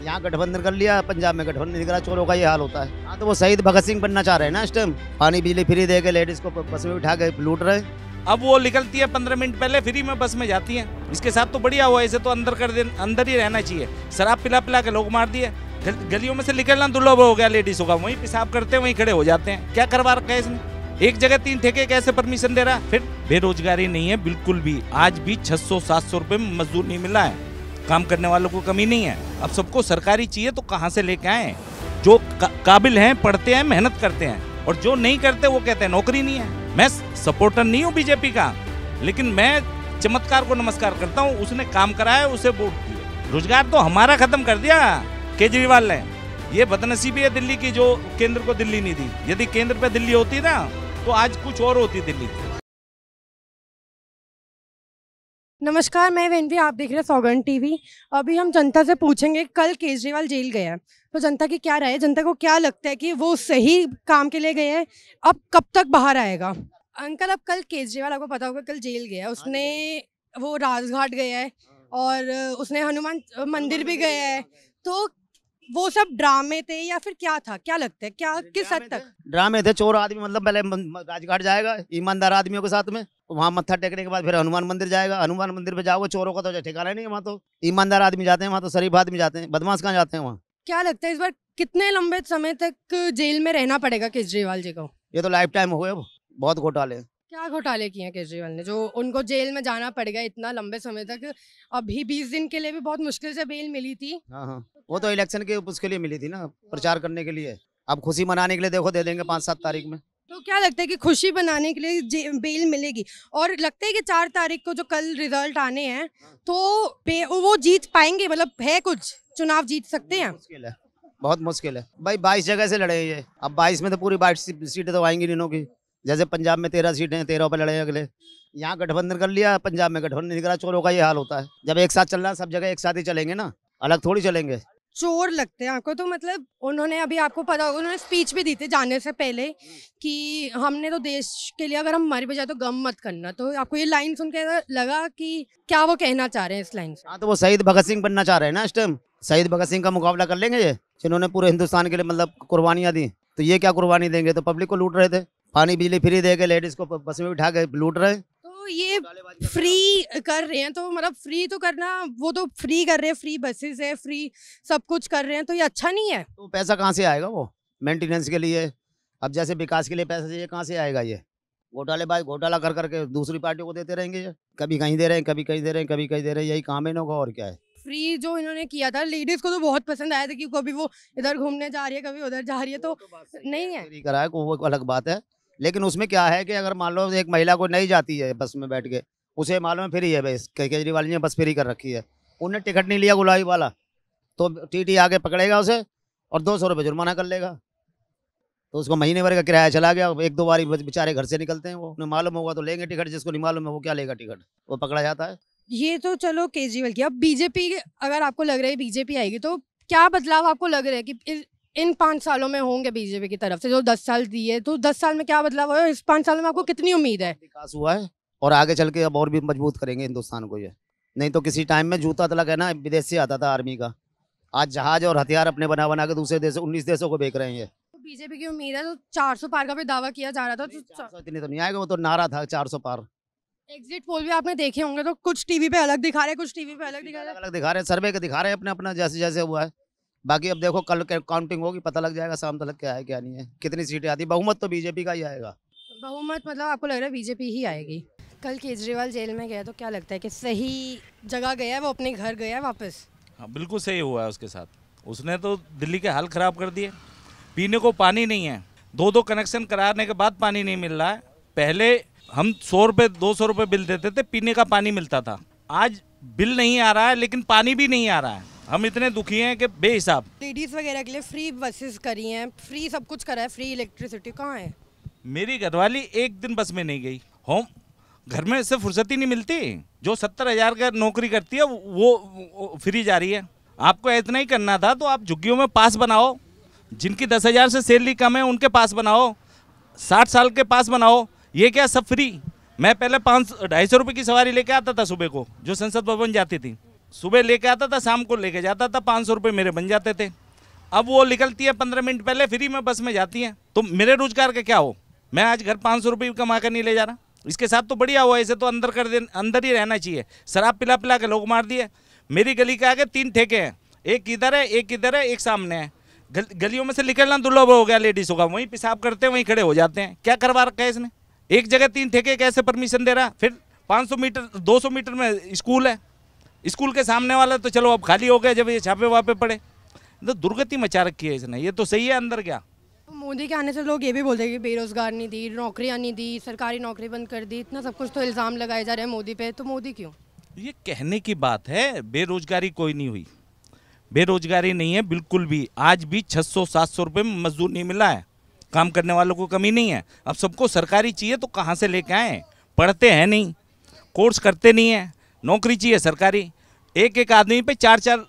यहाँ गठबंधन कर लिया, पंजाब में गठबंधन नहीं करा, चोरों का ये हाल होता है। हाँ तो वो शहीद भगत सिंह बनना चाह रहे हैं ना इस टाइम, पानी बिजली फ्री दे के लेडीज को बस में बिठा के लूट रहे। अब वो निकलती है 15 मिनट पहले फ्री में बस में जाती है। इसके साथ तो बढ़िया हुआ, ऐसे तो अंदर ही रहना चाहिए। शराब पिला पिला के लोग मार दिए, गलियों में से निकलना दुर्लभ हो गया लेडीजों का। वहीं पेशाब करते हैं, वहीं खड़े हो जाते हैं। क्या करवा रखा है इसने? एक जगह 3 ठेके कैसे परमिशन दे रहा है? फिर बेरोजगारी नहीं है बिल्कुल भी। आज भी 600-700 रुपए में मजदूर नहीं मिला है, काम करने वालों को कमी नहीं है। अब सबको सरकारी चाहिए तो कहाँ से लेके आए? जो काबिल हैं, पढ़ते हैं, मेहनत करते हैं, और जो नहीं करते वो कहते हैं नौकरी नहीं है। मैं सपोर्टर नहीं हूँ बीजेपी का, लेकिन मैं चमत्कार को नमस्कार करता हूँ। उसने काम कराया, उसे वोट दिए। रोजगार तो हमारा खत्म कर दिया केजरीवाल ने। ये बदनसीबी है दिल्ली की, जो केंद्र को दिल्ली नहीं दी। यदि केंद्र पे दिल्ली होती ना तो आज कुछ और होती दिल्ली। नमस्कार, मैं वेन्वी, आप देख रहे हैं सौगंध टीवी। अभी हम जनता से पूछेंगे, कल केजरीवाल जेल गए हैं तो जनता की क्या राय है, जनता को क्या लगता है कि वो सही काम के लिए गए हैं, अब कब तक बाहर आएगा? अंकल, अब कल केजरीवाल, आपको पता होगा कल जेल गया, उसने वो राजघाट गया है और उसने हनुमान मंदिर भी गया है, तो वो सब ड्रामे थे या फिर क्या था? क्या लगता है, क्या किस हद तक ड्रामे थे? चोर आदमी मतलब पहले राजघाट जाएगा ईमानदार आदमियों के साथ में, वहाँ मत्था टेकने के बाद फिर हनुमान मंदिर जाएगा। हनुमान मंदिर पे जाओगे, चोरों का तो ठिकाना नहीं है वहाँ। तो ईमानदार आदमी जाते हैं वहाँ, तो शरीफ आदमी जाते हैं, बदमाश कहाँ जाते हैं वहाँ? क्या लगता है इस बार कितने लंबे समय तक जेल में रहना पड़ेगा केजरीवाल जी को? ये तो लाइफ टाइम हो गए, बहुत घोटाले। क्या घोटाले किए हैं केजरीवाल ने जो उनको जेल में जाना पड़ेगा इतना लंबे समय तक? अभी 20 दिन के लिए भी बहुत मुश्किल से बेल मिली थी। हाँ, वो तो इलेक्शन के उसके लिए मिली थी ना, प्रचार करने के लिए। अब खुशी मनाने के लिए देखो दे देंगे 5-7 तारीख में। तो क्या लगता है कि खुशी बनाने के लिए बेल मिलेगी? और लगता है कि 4 तारीख को जो कल रिजल्ट आने हैं तो वो जीत पाएंगे? मतलब है कुछ चुनाव जीत सकते हैं? मुश्किल है, बहुत मुश्किल है भाई। 22 जगह से लड़े ये, अब 22 में तो पूरी 22 सीटें तो आएंगी इन्हों की। जैसे पंजाब में 13 सीटें हैं, 13 पे लड़े अगले। यहाँ गठबंधन कर लिया, पंजाब में गठबंधन नहीं करा, चोरों का ये हाल होता है। जब एक साथ चल रहा है, सब जगह एक साथ ही चलेंगे ना, अलग थोड़ी चलेंगे। चोर लगते हैं आपको? तो मतलब उन्होंने, अभी आपको पता होगा, उन्होंने स्पीच भी दी थी जाने से पहले कि हमने तो देश के लिए अगर हम मर भी जाए तो गम मत करना। तो आपको ये लाइन सुन के लगा कि क्या वो कहना चाह रहे हैं इस लाइन से? हाँ तो वो शहीद भगत सिंह बनना चाह रहे हैं ना इस टाइम। शहीद भगत सिंह का मुकाबला कर लेंगे ये, जिन्होंने पूरे हिंदुस्तान के लिए मतलब कुर्बानियाँ दी। तो ये क्या कुर्बानी देंगे? तो पब्लिक को लूट रहे थे, पानी बिजली फ्री दे के लेडीज को बस में बिठा के लूट रहे। तो ये फ्री कर रहे हैं, तो मतलब फ्री तो करना, वो तो फ्री कर रहे हैं, फ्री बसेस है, फ्री सब कुछ कर रहे हैं, तो ये अच्छा नहीं है? तो पैसा कहाँ से आएगा? वो मेंटेनेंस के लिए, अब जैसे विकास के लिए पैसा चाहिए, कहाँ से आएगा? ये घोटालेबाज घोटाला कर करके दूसरी पार्टियों को देते रहेंगे। ये कभी कहीं दे रहे हैं, कभी कहीं दे रहे हैं, कभी कहीं दे रहे हैं, यही काम है इनका, और क्या है? फ्री जो इन्होंने किया था लेडीज को तो बहुत पसंद आया था कि कभी वो इधर घूमने जा रही है, कभी उधर जा रही है, तो नहीं है फ्री कराया को वो अलग बात है। लेकिन उसमें क्या है कि अगर मान लो एक महिला को नहीं जाती है बस में बैठ के, उसे मालूम है फ्री है, बस केजरीवाल जी ने बस फ्री कर रखी है, उन्हें टिकट नहीं लिया गुलाबी वाला, तो टीटी आगे पकड़ेगा उसे और 200 रुपये जुर्माना कर लेगा। तो उसको महीने भर का किराया चला गया। 1-2 बार बेचारे घर से निकलते हैं, वो उन्हें मालूम होगा तो लेंगे टिकट, जिसको नहीं मालूम है वो क्या लेगा टिकट, वो पकड़ा जाता है। ये तो चलो केजरीवाल की। अब बीजेपी, अगर आपको लग रहा है बीजेपी आएगी तो क्या बदलाव आपको लग रहा है कि इन 5 सालों में होंगे बीजेपी की तरफ से? जो 10 साल दिए, तो 10 साल में क्या बदलाव हुआ? इस 5 सालों में आपको कितनी उम्मीद है? विकास हुआ है और आगे चल के अब और भी मजबूत करेंगे हिंदुस्तान को ये। नहीं तो किसी टाइम में जूता तलक है ना, विदेश से आता था आर्मी का, आज जहाज और हथियार अपने बना बना के दूसरे देशों 19 देशों को बेच रहे हैं। तो बीजेपी की उम्मीद है, तो 400 पार का भी दावा किया जा रहा था, तो 400 इतने तो नहीं आएगा, वो तो नारा था 400 पार। एग्जिट पोल भी आपने देखे होंगे, तो कुछ टीवी पे अलग दिखा रहे, कुछ टीवी पे अलग दिखा रहे। अलग दिखा रहे हैं, सर्वे के दिखा रहे हैं अपने अपना जैसे जैसे हुआ है। बाकी अब देखो कल काउंटिंग होगी, पता लग जाएगा शाम तक क्या है क्या नहीं है, कितनी सीटें आती। बहुमत तो बीजेपी का ही आएगा। बहुमत मतलब आपको लग रहा है बीजेपी ही आएगी? कल केजरीवाल जेल में गया तो क्या लगता है कि सही जगह गया है, वो अपने घर गया है वापस? हाँ, बिल्कुल सही हुआ है उसके साथ। उसने तो दिल्ली के हाल खराब कर दिए। पीने को पानी नहीं है, 2-2 कनेक्शन कराने के बाद पानी नहीं मिल रहा है। पहले हम 100 रुपये 200 रुपये बिल देते थे, पीने का पानी मिलता था। आज बिल नहीं आ रहा है लेकिन पानी भी नहीं आ रहा है। हम इतने दुखी हैं कि बेहिसाब। लेडीज वगैरह के लिए फ्री बसेस करी हैं, फ्री सब कुछ करा है, फ्री इलेक्ट्रिसिटी, कहाँ है? मेरी घरवाली एक दिन बस में नहीं गई। होम घर में से फुर्सत ही नहीं मिलती। जो 70,000 का नौकरी करती है वो फ्री जा रही है। आपको इतना ही करना था तो आप झुग्गियों में पास बनाओ, जिनकी 10,000 से सैलरी कम है उनके पास बनाओ, 60 साल के पास बनाओ। ये क्या सब फ्री? मैं पहले 250 रुपये की सवारी लेके आता था सुबह को, जो संसद भवन जाती थी। सुबह लेके आता था, शाम को लेके जाता था, 500 रुपये मेरे बन जाते थे। अब वो निकलती है 15 मिनट पहले, फ्री में बस में जाती हैं। तो मेरे रोजगार का क्या हो? मैं आज घर 500 रुपये कमा कर नहीं ले जा रहा। इसके साथ तो बढ़िया हुआ, ऐसे तो अंदर ही रहना चाहिए। शराब पिला पिला के लोग मार दिए। मेरी गली के आगे 3 ठेके हैं, एक इधर है, एक इधर है, एक सामने है। गलियों में से निकलना दुर्लभ हो गया लेडीज़ों का। वहीं पेशाब करते हैं, वहीं खड़े हो जाते हैं। क्या करवा रखा है इसने? एक जगह 3 ठेके कैसे परमिशन दे रहा? फिर 500 मीटर 200 मीटर में स्कूल है, स्कूल के सामने वाला तो चलो अब खाली हो गया जब ये छापे वापे पड़े। तो दुर्गति मचा रखी है इसने। ये तो सही है, अंदर क्या? मोदी के आने से लोग ये भी बोलते हैं कि बेरोजगार नहीं दी, नौकरियां नहीं दी, सरकारी नौकरी बंद कर दी, इतना सब कुछ तो इल्ज़ाम लगाए जा रहे हैं मोदी पे। तो मोदी क्यों? ये कहने की बात है। बेरोजगारी कोई नहीं हुई, बेरोजगारी नहीं है बिल्कुल भी। आज भी 600-700 रुपये में मजदूर नहीं मिला है। काम करने वालों को कमी नहीं है। अब सबको सरकारी चाहिए तो कहाँ से लेके आए? पढ़ते हैं नहीं, कोर्स करते नहीं है, नौकरी चाहिए सरकारी। एक आदमी पे 4-4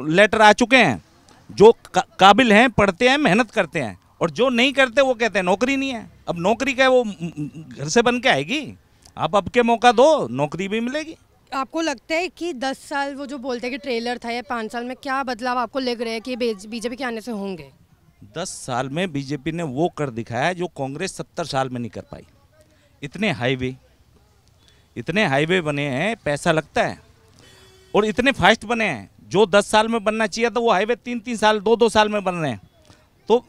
लेटर आ चुके हैं। जो काबिल हैं, पढ़ते हैं, मेहनत करते हैं, और जो नहीं करते वो कहते हैं नौकरी नहीं है। अब नौकरी क्या है, वो घर से बन के आएगी? आप अब के मौका दो, नौकरी भी मिलेगी। आपको लगता है कि 10 साल वो जो बोलते हैं कि ट्रेलर था, या 5 साल में क्या बदलाव आपको लग रहा है कि बीजेपी के आने से होंगे? 10 साल में बीजेपी ने वो कर दिखाया जो कांग्रेस 70 साल में नहीं कर पाई। इतने हाईवे बने हैं, पैसा लगता है, और इतने फास्ट बने हैं। जो 10 साल में बनना चाहिए था वो हाईवे 3-3 साल 2-2 साल में बन रहे हैं। तो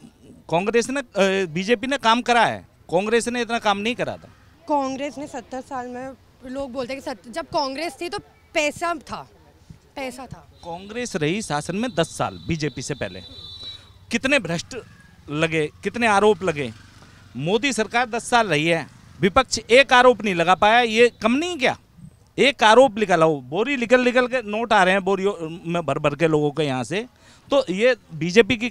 कांग्रेस ने बीजेपी ने काम करा है, कांग्रेस ने इतना काम नहीं करा था। कांग्रेस ने 70 साल में, लोग बोलते हैं कि जब कांग्रेस थी तो पैसा था। कांग्रेस रही शासन में 10 साल बीजेपी से पहले। कितने भ्रष्ट लगे, कितने आरोप लगे। मोदी सरकार 10 साल रही है, विपक्ष एक आरोप नहीं लगा पाया। ये कम नहीं क्या? एक आरोप निकालो। बोरी निकल के नोट आ रहे हैं बोरियों में भर के लोगों के यहाँ से। तो ये बीजेपी की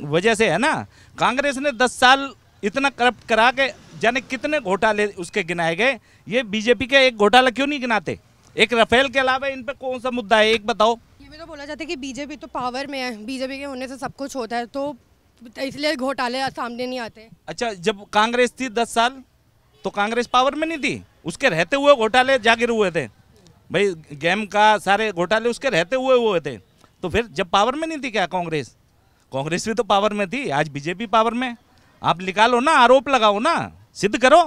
वजह से है ना। कांग्रेस ने 10 साल इतना करप्ट करा के जाने कितने घोटाले उसके गिनाए गए। ये बीजेपी का एक घोटाला क्यों नहीं गिनाते? एक राफेल के अलावा इन पे कौन सा मुद्दा है, एक बताओ। ये भी तो बोला जाता है कि बीजेपी तो पावर में है, बीजेपी के होने से सब कुछ होता है, तो इसलिए घोटाले सामने नहीं आते। अच्छा, जब कांग्रेस थी 10 साल तो कांग्रेस पावर में नहीं थी? उसके रहते हुए घोटाले जागिर हुए थे भाई। गेम का सारे घोटाले उसके रहते हुए थे। तो फिर जब पावर में नहीं थी क्या कांग्रेस? कांग्रेस भी तो पावर में थी, आज बीजेपी पावर में। आप निकालो ना, आरोप लगाओ ना, सिद्ध करो।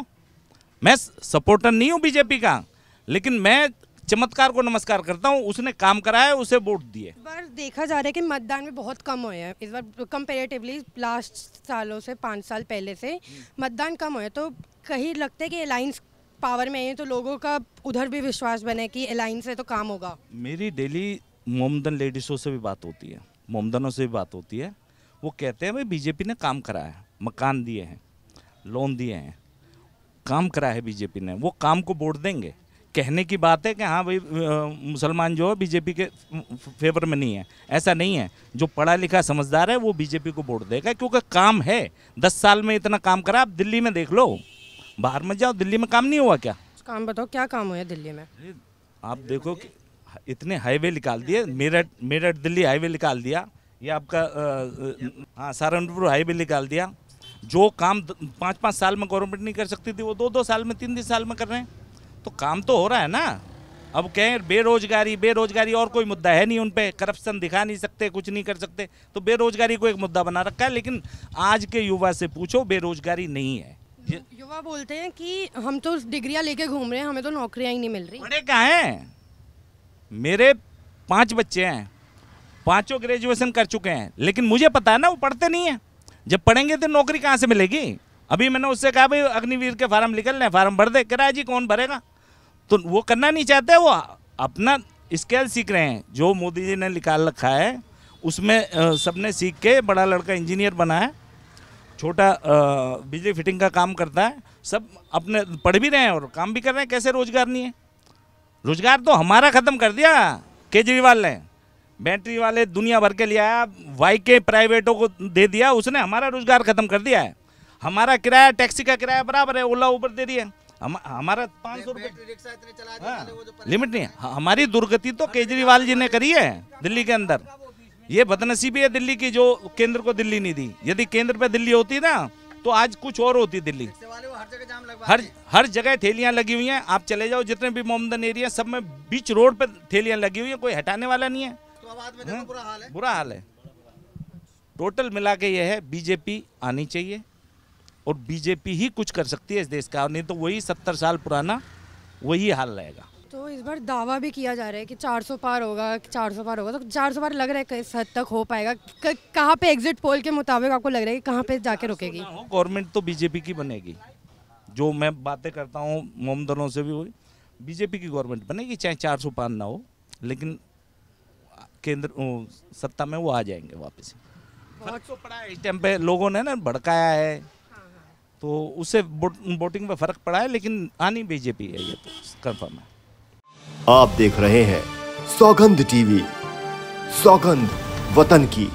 मैं सपोर्टर नहीं हूँ बीजेपी का, लेकिन मैं चमत्कार को नमस्कार करता हूँ। उसने काम कराया, उसे वोट दिए। इस बार देखा जा रहा है कि मतदान में बहुत कम हुए हैं। इस बार कंपेरेटिवली लास्ट सालों से, 5 साल पहले से मतदान कम हुए। तो कहीं लगता है कि अलायंस पावर में है तो लोगों का उधर भी विश्वास बने कि अलायंस से तो काम होगा। मेरी डेली मोमदन लेडीज़ों से भी बात होती है, मोमदनों से भी बात होती है। वो कहते हैं भाई बीजेपी ने काम करा है, मकान दिए हैं, लोन दिए हैं, काम करा है बीजेपी ने। वो काम को वोट देंगे। कहने की बात है कि हाँ भाई मुसलमान जो है बीजेपी के फेवर में नहीं है, ऐसा नहीं है। जो पढ़ा लिखा समझदार है वो बीजेपी को वोट देगा, क्योंकि काम है। 10 साल में इतना काम करा। आप दिल्ली में देख लो, बाहर मत जाओ, दिल्ली में काम नहीं हुआ क्या? काम बताओ, क्या काम हुआ है दिल्ली में? आप देखो कि इतने हाईवे निकाल दिए। मेरठ दिल्ली हाईवे निकाल दिया, ये आपका हाँ सहारनपुर हाईवे निकाल दिया। जो काम 5-5 साल में गवर्नमेंट नहीं कर सकती थी वो 2-2 साल में, 3-3 साल में कर रहे हैं। तो काम तो हो रहा है ना। अब कहें बेरोजगारी और कोई मुद्दा है नहीं उन पे। करप्शन दिखा नहीं सकते, कुछ नहीं कर सकते, तो बेरोजगारी को एक मुद्दा बना रखा है। लेकिन आज के युवा से पूछो, बेरोजगारी नहीं है। युवा बोलते हैं कि हम तो डिग्रियां लेके घूम रहे हैं, हमें तो नौकरियां ही नहीं मिल रही। पढ़े कहाँ हैं? मेरे 5 बच्चे हैं, 5 ग्रेजुएशन कर चुके हैं, लेकिन मुझे पता है ना वो पढ़ते नहीं है। जब पढ़ेंगे तो नौकरी कहाँ से मिलेगी? अभी मैंने उससे कहा भाई अग्निवीर के फार्म निकल रहे हैं, फार्म भर दे। कह रहा है जी कौन भरेगा? तो वो करना नहीं चाहते, वो अपना स्किल सीख रहे हैं। जो मोदी जी ने निकाल रखा है उसमें सबने सीख के, बड़ा लड़का इंजीनियर बना है, छोटा बिजली फिटिंग का काम करता है, सब अपने पढ़ भी रहे हैं और काम भी कर रहे हैं। कैसे रोजगार नहीं है? रोजगार तो हमारा ख़त्म कर दिया केजरीवाल ने। बैटरी वाले दुनिया भर के ले आया, वाईके प्राइवेटों को दे दिया, उसने हमारा रोजगार ख़त्म कर दिया है। हमारा किराया, टैक्सी का किराया बराबर है, ओला ऊबर दे दिया। हमारा 500 रुपये लिमिट नहीं है। हमारी दुर्गति तो केजरीवाल जी ने करी है दिल्ली के अंदर। ये बदनसीबी है दिल्ली की, जो केंद्र को दिल्ली नहीं दी। यदि केंद्र पे दिल्ली होती ना तो आज कुछ और होती दिल्ली। जगह जाम लगवा हर जगह थैलियां लगी हुई हैं। आप चले जाओ जितने भी मोमदन एरिया सब में बीच रोड पे थैलियां लगी हुई हैं, कोई हटाने वाला नहीं है। तो आबाद में देखो बुरा हाल है। बुरा हाल है। टोटल मिला के ये है, बीजेपी आनी चाहिए और बीजेपी ही कुछ कर सकती है इस देश का, और नहीं तो वही 70 साल पुराना वही हाल रहेगा। तो इस बार दावा भी किया जा रहा है कि 400 पार होगा, 400 पार होगा। तो 400 पार लग रहा है किस हद तक हो पाएगा? कहाँ पे एग्जिट पोल के मुताबिक आपको लग रहा है कि कहाँ पे जाके रुकेगी? गवर्नमेंट तो बीजेपी की बनेगी। जो मैं बातें करता हूँ मोमदनों से भी, वही बीजेपी की गवर्नमेंट बनेगी, चाहे 400 पार ना हो, लेकिन केंद्र सत्ता में वो आ जाएंगे वापस। फर्क तो पड़ा है इस टाइम पे, लोगों ने ना भड़काया है तो उससे वोटिंग पे फर्क पड़ा है, लेकिन आनी बीजेपी है, ये तो कंफर्म है। आप देख रहे हैं सौगंध टीवी, सौगंध वतन की।